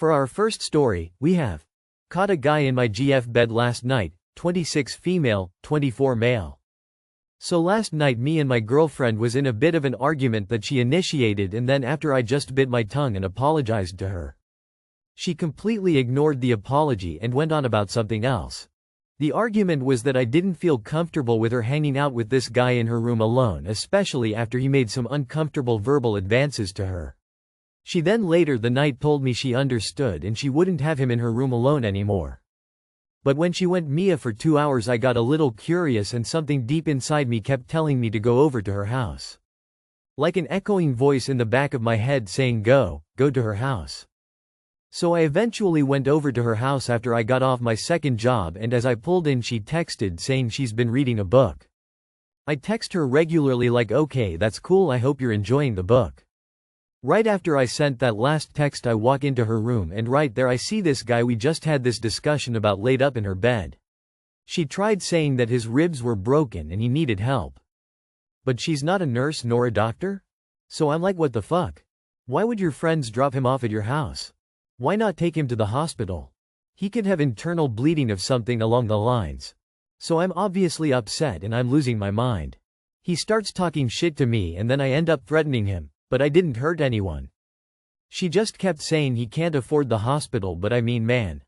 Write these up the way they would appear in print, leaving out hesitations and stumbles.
For our first story, we have caught a guy in my GF bed last night, 26 female, 24 male. So last night me and my girlfriend was in a bit of an argument that she initiated, and then after I just bit my tongue and apologized to her, she completely ignored the apology and went on about something else. The argument was that I didn't feel comfortable with her hanging out with this guy in her room alone, especially after he made some uncomfortable verbal advances to her. She then later the night told me she understood and she wouldn't have him in her room alone anymore. But when she went Mia for 2 hours, I got a little curious and something deep inside me kept telling me to go over to her house. Like an echoing voice in the back of my head saying go to her house. So I eventually went over to her house after I got off my second job, and as I pulled in she texted saying she's been reading a book. I text her regularly like, okay, that's cool, I hope you're enjoying the book. Right after I sent that last text I walk into her room and right there I see this guy we just had this discussion about laid up in her bed. She tried saying that his ribs were broken and he needed help. But she's not a nurse nor a doctor? So I'm like, what the fuck? Why would your friends drop him off at your house? Why not take him to the hospital? He could have internal bleeding of something along the lines. So I'm obviously upset and I'm losing my mind. He starts talking shit to me and then I end up threatening him. But I didn't hurt anyone. She just kept saying he can't afford the hospital, but I mean, man,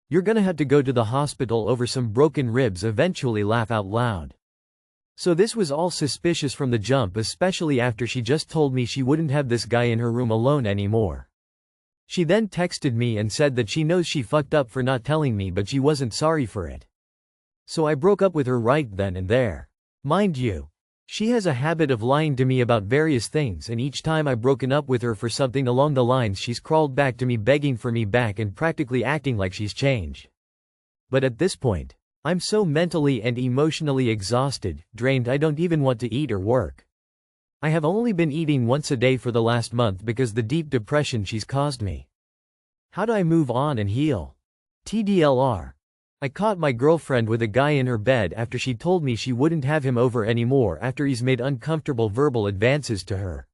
you're gonna have to go to the hospital over some broken ribs eventually, laugh out loud. So this was all suspicious from the jump, especially after she just told me she wouldn't have this guy in her room alone anymore. She then texted me and said that she knows she fucked up for not telling me, but she wasn't sorry for it. So I broke up with her right then and there. Mind you, she has a habit of lying to me about various things, and each time I've broken up with her for something along the lines she's crawled back to me begging for me back and practically acting like she's changed. But at this point, I'm so mentally and emotionally exhausted, drained, I don't even want to eat or work. I have only been eating once a day for the last month because the deep depression she's caused me. How do I move on and heal? TDLR. I caught my girlfriend with a guy in her bed after she told me she wouldn't have him over anymore after he's made uncomfortable verbal advances to her.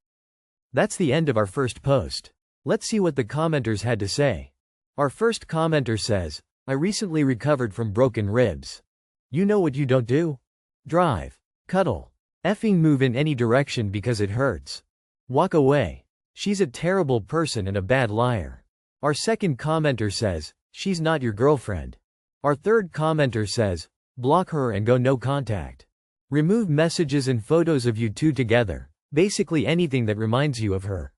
That's the end of our first post. Let's see what the commenters had to say. Our first commenter says, I recently recovered from broken ribs. You know what you don't do? Drive. Cuddle. Effing move in any direction because it hurts. Walk away. She's a terrible person and a bad liar. Our second commenter says, she's not your girlfriend. Our third commenter says, block her and go no contact. Remove messages and photos of you two together, basically anything that reminds you of her.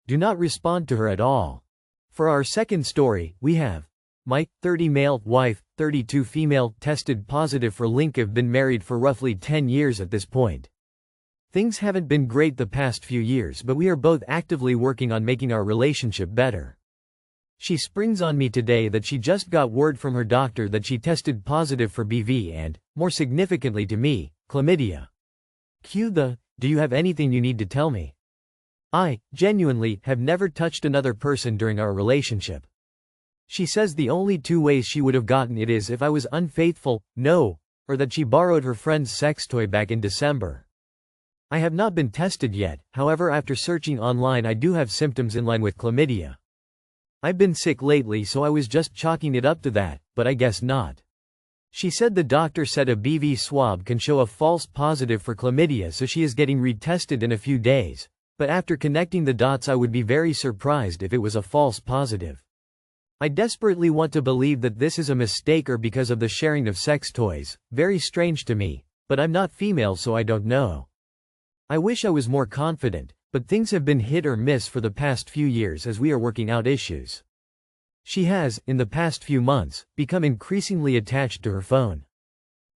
Do not respond to her at all. For our second story, we have Mike, 30 male, wife, 32 female, tested positive for LinkedIn, been married for roughly 10 years at this point. Things haven't been great the past few years, but we are both actively working on making our relationship better. She springs on me today that she just got word from her doctor that she tested positive for BV and, more significantly to me, chlamydia. Cue the, do you have anything you need to tell me? I, genuinely, have never touched another person during our relationship. She says the only two ways she would have gotten it is if I was unfaithful, no, or that she borrowed her friend's sex toy back in December. I have not been tested yet, however after searching online I do have symptoms in line with chlamydia. I've been sick lately, so I was just chalking it up to that, but I guess not. She said the doctor said a BV swab can show a false positive for chlamydia, so she is getting retested in a few days, but after connecting the dots I would be very surprised if it was a false positive. I desperately want to believe that this is a mistake or because of the sharing of sex toys, very strange to me, but I'm not female so I don't know. I wish I was more confident, but things have been hit or miss for the past few years as we are working out issues. She has, in the past few months, become increasingly attached to her phone.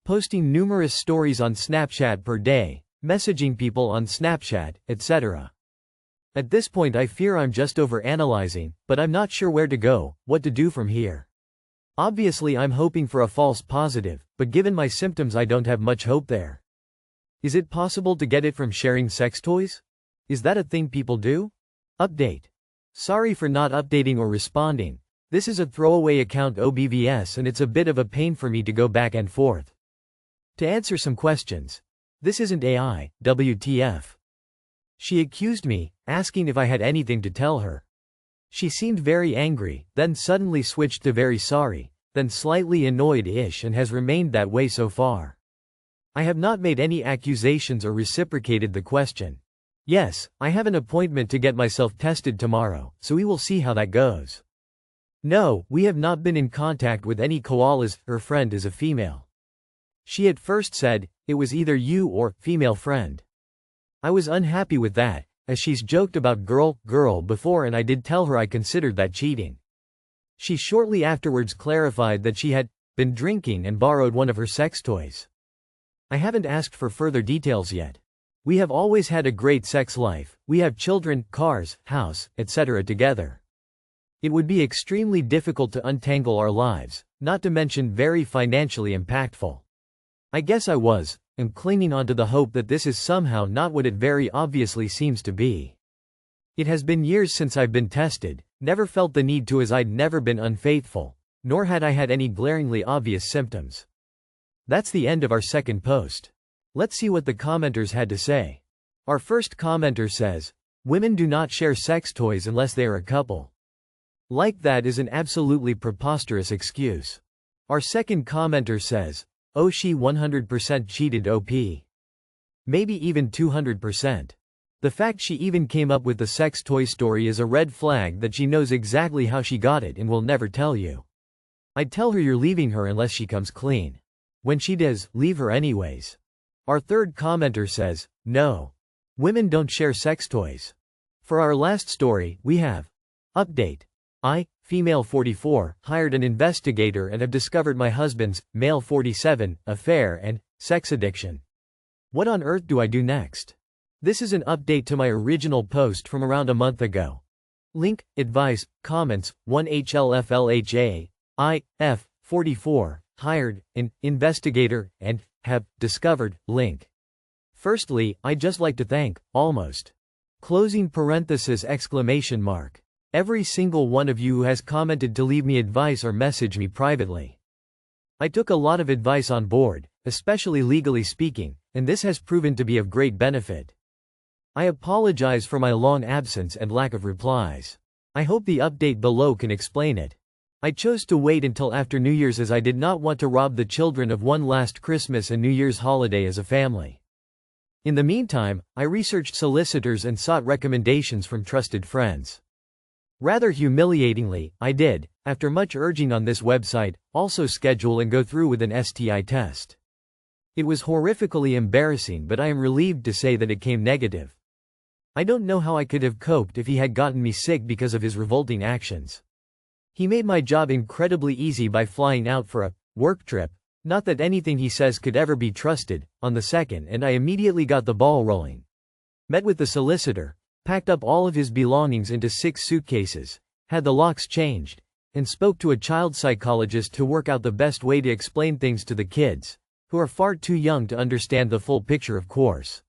Posting numerous stories on Snapchat per day, messaging people on Snapchat, etc. At this point I fear I'm just overanalyzing, but I'm not sure where to go, what to do from here. Obviously I'm hoping for a false positive, but given my symptoms I don't have much hope there. Is it possible to get it from sharing sex toys? Is that a thing people do? Update. Sorry for not updating or responding. This is a throwaway account OBVS and it's a bit of a pain for me to go back and forth. To answer some questions. This isn't AI, WTF. She accused me, asking if I had anything to tell her. She seemed very angry, then suddenly switched to very sorry, then slightly annoyed-ish, and has remained that way so far. I have not made any accusations or reciprocated the question. Yes, I have an appointment to get myself tested tomorrow, so we will see how that goes. No, we have not been in contact with any koalas. Her friend is a female. She at first said, it was either you or female friend. I was unhappy with that, as she's joked about girl before, and I did tell her I considered that cheating. She shortly afterwards clarified that she had been drinking and borrowed one of her sex toys. I haven't asked for further details yet. We have always had a great sex life, we have children, cars, house, etc. together. It would be extremely difficult to untangle our lives, not to mention very financially impactful. I guess I am clinging onto the hope that this is somehow not what it very obviously seems to be. It has been years since I've been tested, never felt the need to, as I'd never been unfaithful, nor had I had any glaringly obvious symptoms. That's the end of our second post. Let's see what the commenters had to say. Our first commenter says, women do not share sex toys unless they are a couple. Like that is an absolutely preposterous excuse. Our second commenter says, oh, she 100% cheated OP. Maybe even 200%. The fact she even came up with the sex toy story is a red flag that she knows exactly how she got it and will never tell you. I'd tell her you're leaving her unless she comes clean. When she does, leave her anyways. Our third commenter says, no. Women don't share sex toys. For our last story, we have update. I, female 44, hired an investigator and have discovered my husband's, male 47, affair and sex addiction. What on earth do I do next? This is an update to my original post from around a month ago. Link, advice, comments, 1HLFLHA, I, F, 44, hired an investigator and have discovered, link. Firstly, I'd just like to thank, almost. Closing parenthesis exclamation mark. Every single one of you who has commented to leave me advice or message me privately. I took a lot of advice on board, especially legally speaking, and this has proven to be of great benefit. I apologize for my long absence and lack of replies. I hope the update below can explain it. I chose to wait until after New Year's as I did not want to rob the children of one last Christmas and New Year's holiday as a family. In the meantime, I researched solicitors and sought recommendations from trusted friends. Rather humiliatingly, I did, after much urging on this website, also schedule and go through with an STI test. It was horrifically embarrassing, but I am relieved to say that it came negative. I don't know how I could have coped if he had gotten me sick because of his revolting actions. He made my job incredibly easy by flying out for a work trip, not that anything he says could ever be trusted, on the second, and I immediately got the ball rolling. Met with the solicitor, packed up all of his belongings into 6 suitcases, had the locks changed, and spoke to a child psychologist to work out the best way to explain things to the kids, who are far too young to understand the full picture, of course.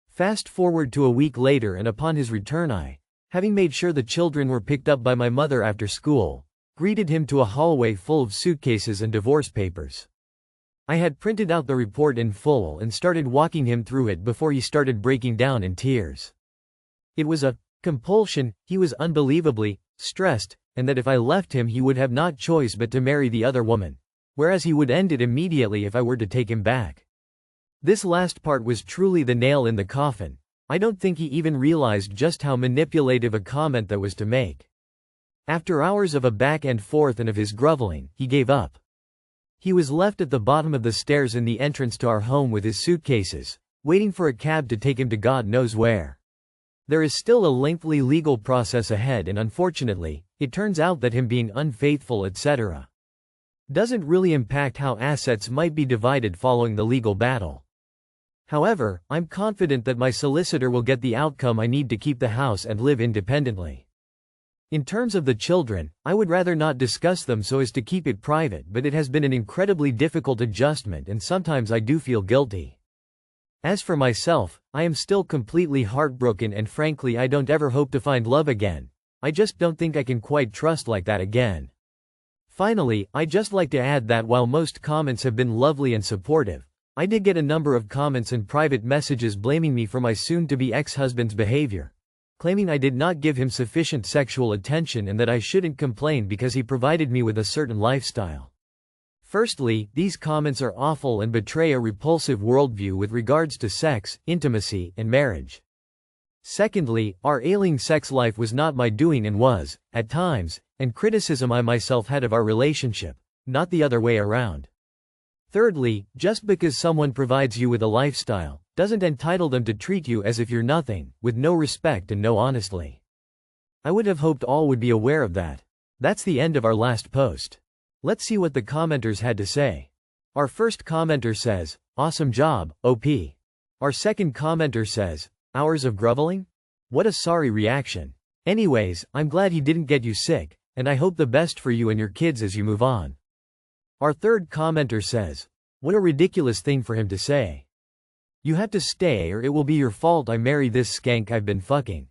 Fast forward to a week later, and upon his return I, having made sure the children were picked up by my mother after school, greeted him to a hallway full of suitcases and divorce papers. I had printed out the report in full and started walking him through it before he started breaking down in tears. It was a compulsion, he was unbelievably stressed, and that if I left him he would have not choice but to marry the other woman, whereas he would end it immediately if I were to take him back. This last part was truly the nail in the coffin. I don't think he even realized just how manipulative a comment that was to make. After hours of a back and forth and of his groveling, he gave up. He was left at the bottom of the stairs in the entrance to our home with his suitcases, waiting for a cab to take him to God knows where. There is still a lengthy legal process ahead, and unfortunately, it turns out that him being unfaithful etc. doesn't really impact how assets might be divided following the legal battle. However, I'm confident that my solicitor will get the outcome I need to keep the house and live independently. In terms of the children, I would rather not discuss them so as to keep it private, but it has been an incredibly difficult adjustment and sometimes I do feel guilty. As for myself, I am still completely heartbroken and frankly I don't ever hope to find love again. I just don't think I can quite trust like that again. Finally, I'd just like to add that while most comments have been lovely and supportive, I did get a number of comments and private messages blaming me for my soon-to-be ex-husband's behavior. claiming I did not give him sufficient sexual attention and that I shouldn't complain because he provided me with a certain lifestyle. Firstly, these comments are awful and betray a repulsive worldview with regards to sex, intimacy, and marriage. Secondly, our ailing sex life was not my doing and was, at times, an criticism I myself had of our relationship, not the other way around. Thirdly, just because someone provides you with a lifestyle, doesn't entitle them to treat you as if you're nothing, with no respect and no honesty. I would have hoped all would be aware of that. That's the end of our last post. Let's see what the commenters had to say. Our first commenter says, "Awesome job, OP." Our second commenter says, "Hours of groveling? What a sorry reaction. Anyways, I'm glad he didn't get you sick, and I hope the best for you and your kids as you move on." Our third commenter says, "What a ridiculous thing for him to say. You have to stay or it will be your fault I marry this skank I've been fucking.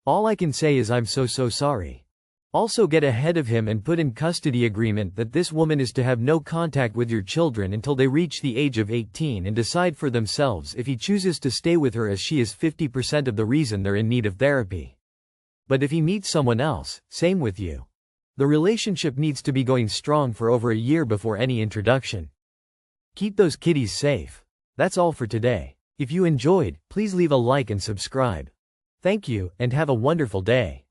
All I can say is I'm so sorry. Also get ahead of him and put in custody agreement that this woman is to have no contact with your children until they reach the age of 18 and decide for themselves if he chooses to stay with her, as she is 50% of the reason they're in need of therapy. But if he meets someone else, same with you. The relationship needs to be going strong for over a year before any introduction. Keep those kiddies safe." That's all for today. If you enjoyed, please leave a like and subscribe. Thank you, and have a wonderful day.